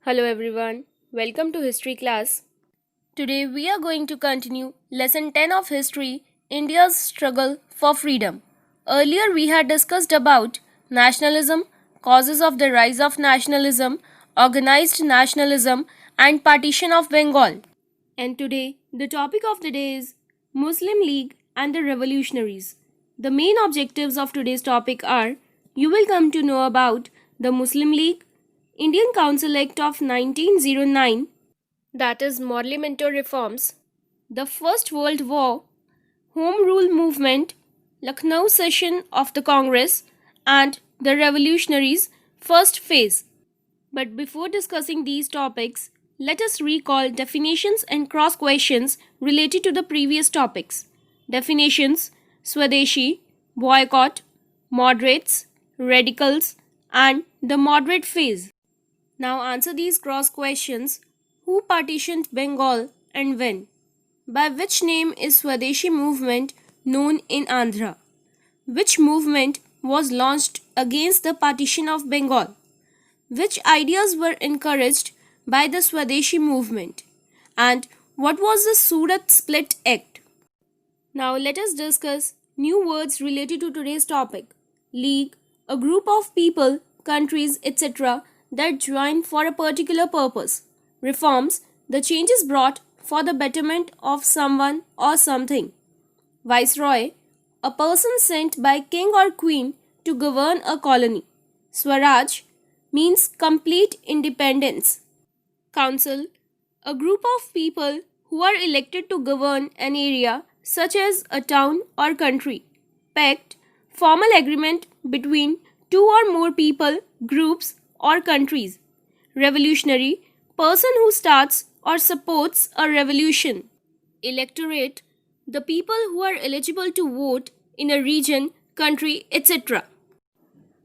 Hello everyone, welcome to History class. Today we are going to continue Lesson 10 of History, India's Struggle for Freedom. Earlier we had discussed about nationalism, causes of the rise of nationalism, organized nationalism and partition of Bengal. And today the topic of the day is Muslim League and the Revolutionaries. The main objectives of today's topic are you will come to know about the Muslim League, Indian Council Act of 1909, that is Morley Minto reforms, the First World War, Home Rule movement, Lucknow session of the Congress, and the Revolutionaries' first phase. But before discussing these topics, let us recall definitions and cross questions related to the previous topics. Definitions: Swadeshi, boycott, moderates, radicals, and the moderate phase. Now answer these cross questions. Who partitioned Bengal and when? By which name is Swadeshi movement known in Andhra? Which movement was launched against the partition of Bengal? Which ideas were encouraged by the Swadeshi movement? And what was the Surat Split Act? Now let us discuss new words related to today's topic. League, a group of people, countries, etc. that join for a particular purpose. Reforms, the changes brought for the betterment of someone or something. Viceroy, a person sent by king or queen to govern a colony. Swaraj means complete independence. Council, a group of people who are elected to govern an area such as a town or country. Pact, formal agreement between two or more people, groups, or countries. Revolutionary, person who starts or supports a revolution. Electorate, the people who are eligible to vote in a region, country, etc.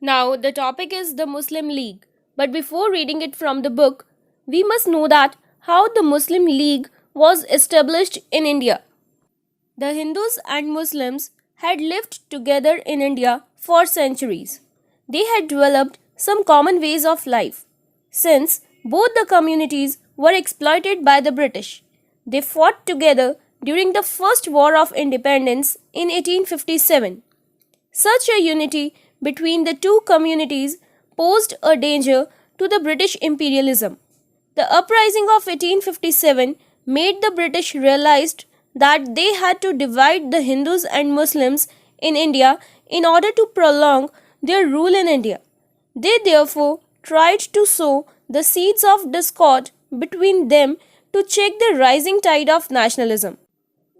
Now the topic is the Muslim League. But before reading it from the book, we must know that how the Muslim League was established in India. The Hindus and Muslims had lived together in India for centuries. They had developed some common ways of life. Since both the communities were exploited by the British, they fought together during the First War of Independence in 1857. Such a unity between the two communities posed a danger to the British imperialism. The uprising of 1857 made the British realize that they had to divide the Hindus and Muslims in India in order to prolong their rule in India. They therefore tried to sow the seeds of discord between them to check the rising tide of nationalism.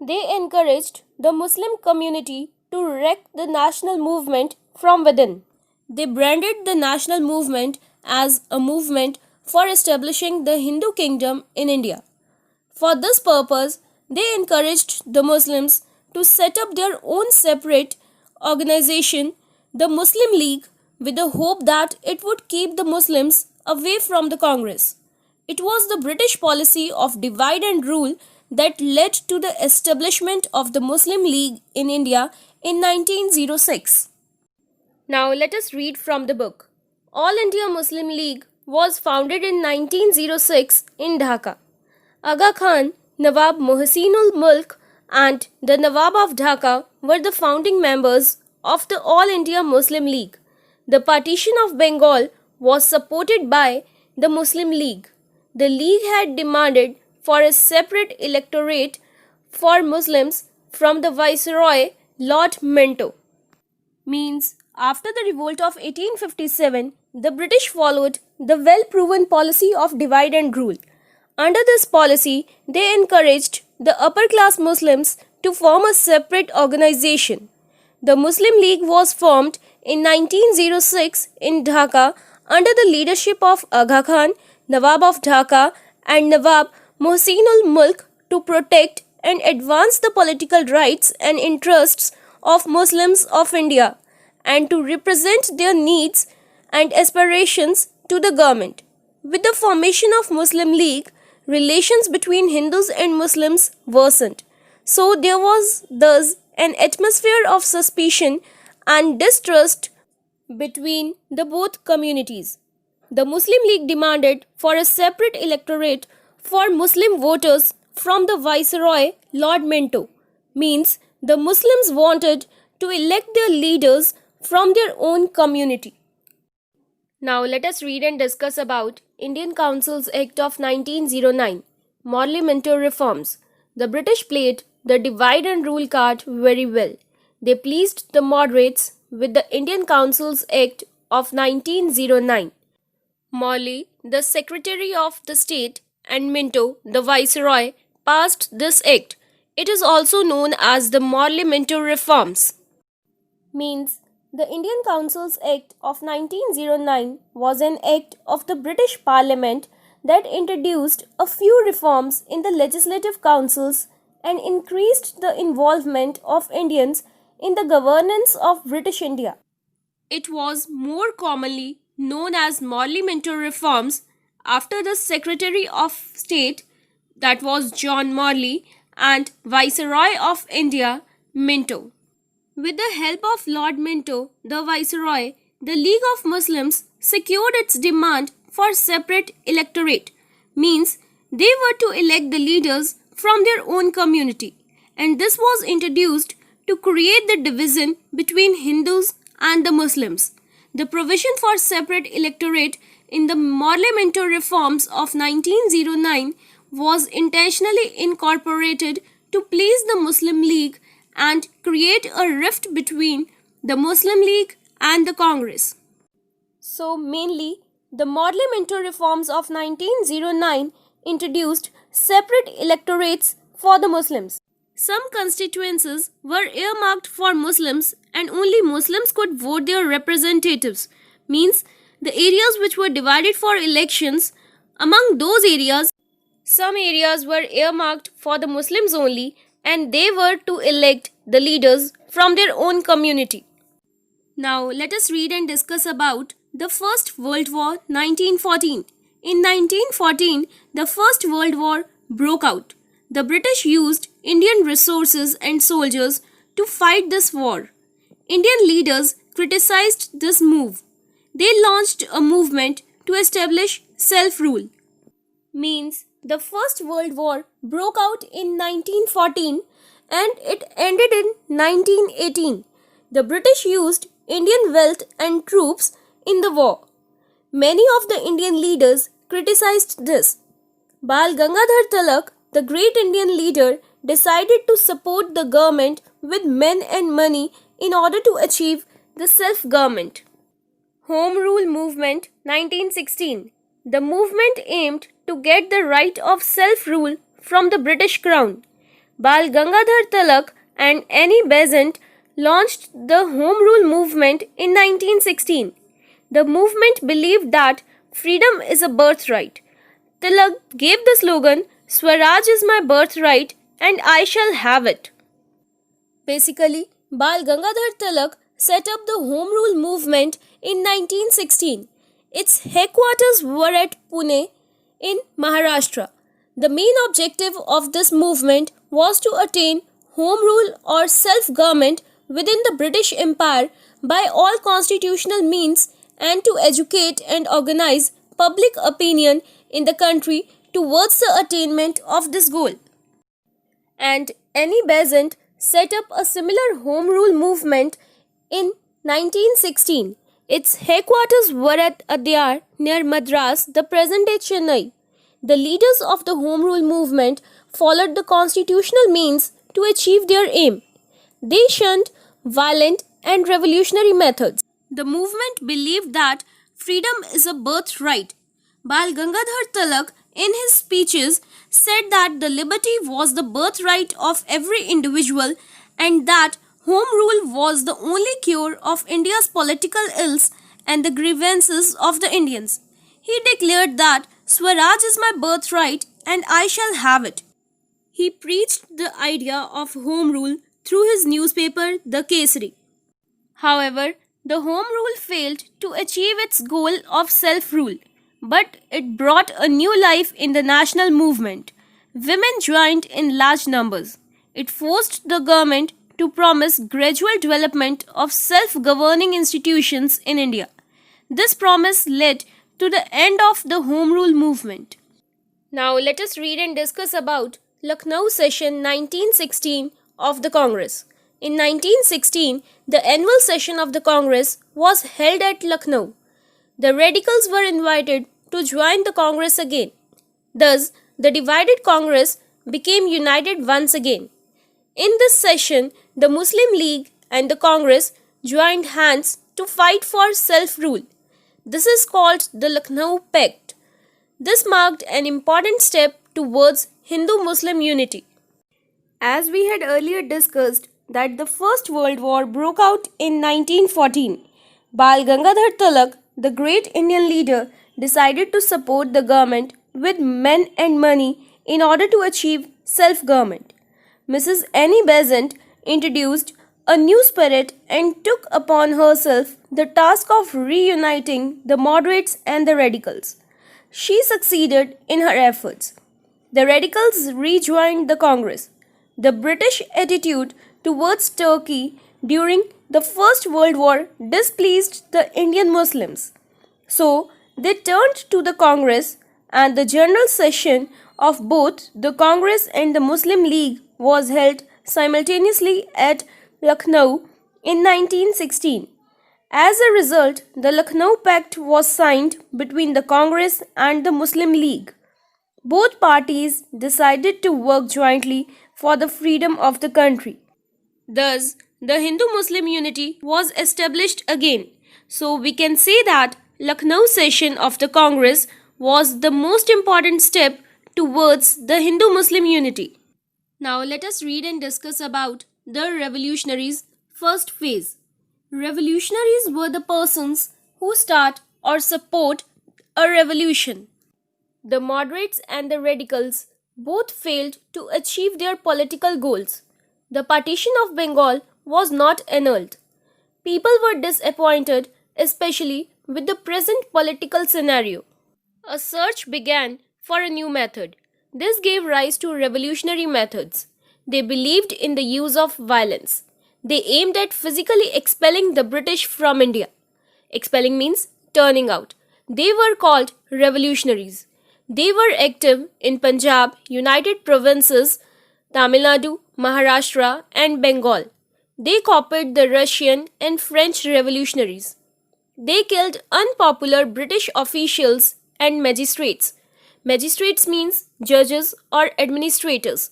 They encouraged the Muslim community to wreck the national movement from within. They branded the national movement as a movement for establishing the Hindu kingdom in India. For this purpose, they encouraged the Muslims to set up their own separate organization, the Muslim League, with the hope that it would keep the Muslims away from the Congress. It was the British policy of divide and rule that led to the establishment of the Muslim League in India in 1906. Now let us read from the book. All India Muslim League was founded in 1906 in Dhaka. Aga Khan, Nawab Muhsinul Mulk and the Nawab of Dhaka were the founding members of the All India Muslim League. The partition of Bengal was supported by the Muslim League. The League had demanded for a separate electorate for Muslims from the Viceroy Lord Minto. Means, after the revolt of 1857, the British followed the well-proven policy of divide and rule. Under this policy, they encouraged the upper-class Muslims to form a separate organization. The Muslim League was formed in 1906 in Dhaka under the leadership of Aga Khan, Nawab of Dhaka and Nawab Muhsinul Mulk to protect and advance the political rights and interests of Muslims of India and to represent their needs and aspirations to the government. With the formation of Muslim League, relations between Hindus and Muslims worsened. So there was thus an atmosphere of suspicion and distrust between the both communities. the Muslim League demanded for a separate electorate for Muslim voters from the Viceroy Lord Minto. Means the Muslims wanted to elect their leaders from their own community. Now let us read and discuss about Indian Councils Act of 1909, Morley Minto reforms. The British played the divide and rule card very well. They pleased the moderates with the Indian Councils Act of 1909. Morley, the Secretary of the State, and Minto, the Viceroy, passed this act. It is also known as the Morley-Minto reforms. Means the Indian Councils Act of 1909 was an act of the British Parliament that introduced a few reforms in the legislative councils and increased the involvement of Indians in the governance of British India. It was more commonly known as Morley-Minto reforms after the Secretary of State, that was John Morley, and Viceroy of India, Minto. With the help of Lord Minto, the Viceroy, the League of Muslims secured its demand for separate electorate. Means they were to elect the leaders from their own community, and this was introduced to create the division between Hindus and the Muslims. The provision for separate electorate in the Morley-Minto reforms of 1909 was intentionally incorporated to please the Muslim League and create a rift between the Muslim League and the Congress. So mainly, the Morley-Minto reforms of 1909 introduced separate electorates for the Muslims. Some constituencies were earmarked for Muslims and only Muslims could vote their representatives. Means the areas which were divided for elections, among those areas, some areas were earmarked for the Muslims only and they were to elect the leaders from their own community. Now let us read and discuss about the First World War 1914. In 1914, the First World War broke out. The British used Indian resources and soldiers to fight this war. Indian leaders criticized this move. They launched a movement to establish self-rule. Means the First World War broke out in 1914 and it ended in 1918. The British used Indian wealth and troops in the war. Many of the Indian leaders criticized this. Bal Gangadhar Tilak, the great Indian leader, decided to support the government with men and money in order to achieve the self-government. Home Rule Movement 1916. The movement aimed to get the right of self-rule from the British Crown. Bal Gangadhar Tilak and Annie Besant launched the Home Rule movement in 1916. The movement believed that freedom is a birthright. Tilak gave the slogan, "Swaraj is my birthright and I shall have it." Basically, Bal Gangadhar Tilak set up the Home Rule movement in 1916. Its headquarters were at Pune in Maharashtra. The main objective of this movement was to attain home rule or self-government within the British Empire by all constitutional means and to educate and organize public opinion in the country towards the attainment of this goal. And Annie Besant set up a similar home rule movement in 1916. Its headquarters were at Adyar near Madras, the present-day Chennai. The leaders of the Home Rule movement followed the constitutional means to achieve their aim. They shunned violent and revolutionary methods. The movement believed that freedom is a birthright. Bal Gangadhar Tilak, in his speeches, said that the liberty was the birthright of every individual and that home rule was the only cure of India's political ills and the grievances of the Indians. He declared that Swaraj is my birthright and I shall have it. He preached the idea of home rule through his newspaper, The Kesari. However, the home rule failed to achieve its goal of self-rule, but it brought a new life in the national movement. Women joined in large numbers. It forced the government to promise gradual development of self-governing institutions in India. This promise led to the end of the Home Rule movement. Now let us read and discuss about Lucknow session 1916 of the Congress. In 1916, the annual session of the Congress was held at Lucknow. The radicals were invited to join the Congress again. Thus, the divided Congress became united once again. In this session, the Muslim League and the Congress joined hands to fight for self-rule. This is called the Lucknow Pact. This marked an important step towards Hindu-Muslim unity. As we had earlier discussed that the First World War broke out in 1914, Bal Gangadhar Tilak, the great Indian leader, decided to support the government with men and money in order to achieve self-government. Mrs. Annie Besant introduced a new spirit and took upon herself the task of reuniting the moderates and the radicals. She succeeded in her efforts. The radicals rejoined the Congress. The British attitude towards Turkey during the First World War displeased the Indian Muslims. So, they turned to the Congress, and the general session of both the Congress and the Muslim League was held simultaneously at Lucknow in 1916. As a result, the Lucknow Pact was signed between the Congress and the Muslim League. Both parties decided to work jointly for the freedom of the country. Thus, the Hindu-Muslim unity was established again. So we can say that Lucknow session of the Congress was the most important step towards the Hindu-Muslim unity. Now let us read and discuss about the revolutionaries' first phase. Revolutionaries were the persons who start or support a revolution. The moderates and the radicals both failed to achieve their political goals. The partition of Bengal was not annulled. People were disappointed, especially with the present political scenario. A search began for a new method. This gave rise to revolutionary methods. They believed in the use of violence. They aimed at physically expelling the British from India. Expelling means turning out. They were called revolutionaries. They were active in Punjab, United Provinces, Tamil Nadu, Maharashtra and Bengal. They copied the Russian and French revolutionaries. They killed unpopular British officials and magistrates. Magistrates means judges or administrators.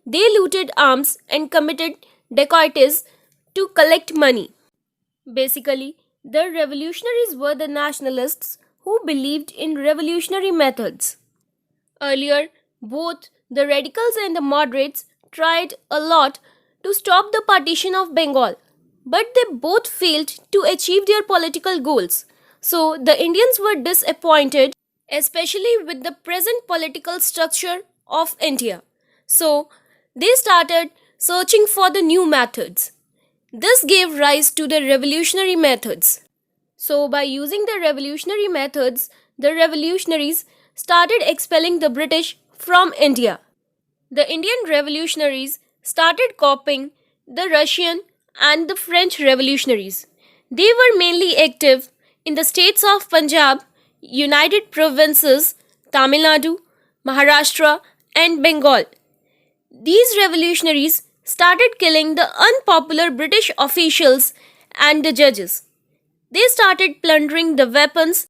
They looted arms and committed dacoities to collect money. Basically, the revolutionaries were the nationalists who believed in revolutionary methods. Earlier, both the radicals and the moderates tried a lot to stop the partition of Bengal, but they both failed to achieve their political goals. So, the Indians were disappointed, especially with the present political structure of India. So, they started searching for the new methods. This gave rise to the revolutionary methods. So, by using the revolutionary methods, the revolutionaries started expelling the British from India. The Indian revolutionaries started copying the Russian and the French revolutionaries. They were mainly active in the states of Punjab, United Provinces, Tamil Nadu, Maharashtra and Bengal. These revolutionaries started killing the unpopular British officials and the judges. They started plundering the weapons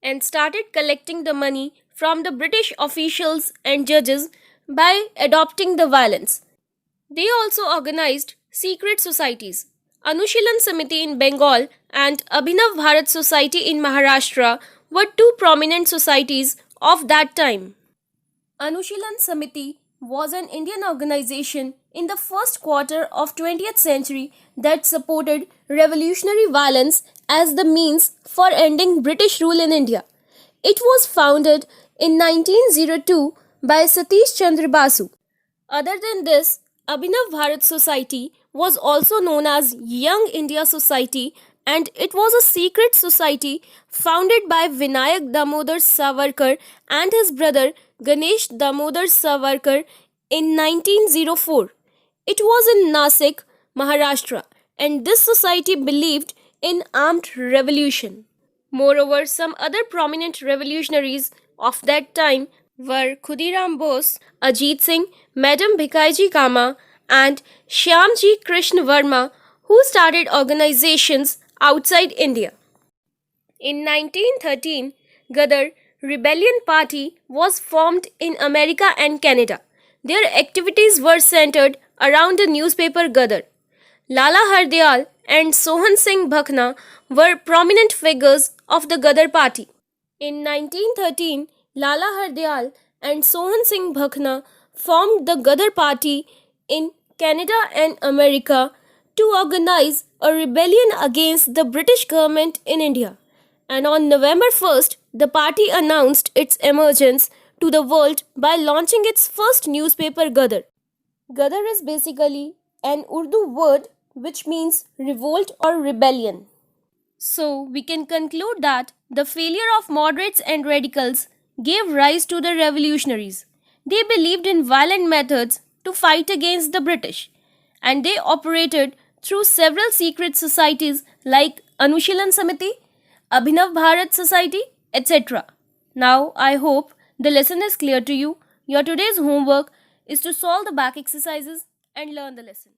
and started collecting the money from the British officials and judges by adopting the violence. They also organized secret societies. Anushilan Samiti in Bengal and Abhinav Bharat Society in Maharashtra were two prominent societies of that time. Anushilan Samiti was an Indian organization in the first quarter of 20th century that supported revolutionary violence as the means for ending British rule in India. It was founded in 1902 by Satish Chandra Basu. Other than this, Abhinav Bharat Society was also known as Young India Society, and it was a secret society founded by Vinayak Damodar Savarkar and his brother Ganesh Damodar Savarkar in 1904. It was in Nasik, Maharashtra, and this society believed in armed revolution. Moreover, some other prominent revolutionaries of that time were Khudiram Bose, Ajit Singh, Madam Bhikaiji Kama, and Shyamji Krishna Verma, who started organizations outside India. In 1913, Gadar Rebellion Party was formed in America and Canada. Their activities were centered around the newspaper Gadar. Lala Hardyal and Sohan Singh Bhakhna were prominent figures of the Gadar party. In 1913, Lala Hardyal and Sohan Singh Bhakhna formed the Gadar party in Canada and America to organize a rebellion against the British government in India. And on November 1st, the party announced its emergence to the world by launching its first newspaper Gadar. Gadar is basically an Urdu word which means revolt or rebellion. So, we can conclude that the failure of moderates and radicals gave rise to the revolutionaries. They believed in violent methods to fight against the British, and they operated through several secret societies like Anushilan Samiti, Abhinav Bharat Society, etc. Now, I hope the lesson is clear to you. Your today's homework is to solve the back exercises and learn the lesson.